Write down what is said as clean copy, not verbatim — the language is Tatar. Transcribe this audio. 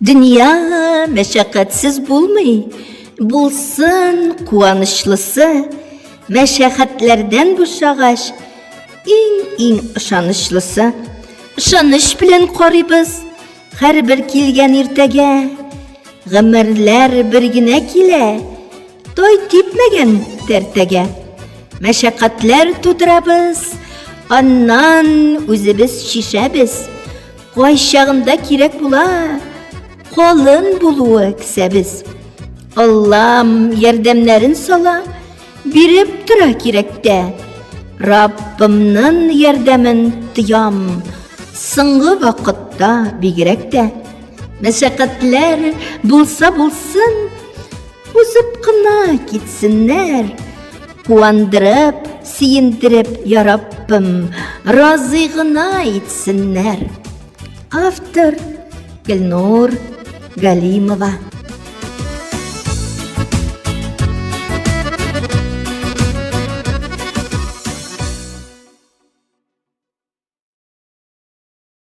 Dünya meşakkatsiz bulmay, bulsun kuanışlısı. Meşakkatlerden boşağaş, in ışanışlısı. Işanış bilen qoribız, her bir kilgen irtege. Gımirler birgine kile, toy tipmegen tertege. Meşakkatler tuturabız, annan özübüz şişebiz. Koyşağında kirek bula, kolun buluğu kisebiz. Allah'ım yerdemlerin sola, birip dura kirekte. Rabbimnin yerdemin tıyam, sınğı vakitta bigirekte. Meşakkatler bulsa bulsun, uzıp kına gitsinler. Kuandırıp, siyindirip ya Rabbim, razığına etsinler. Автор Гүлнур Галимова.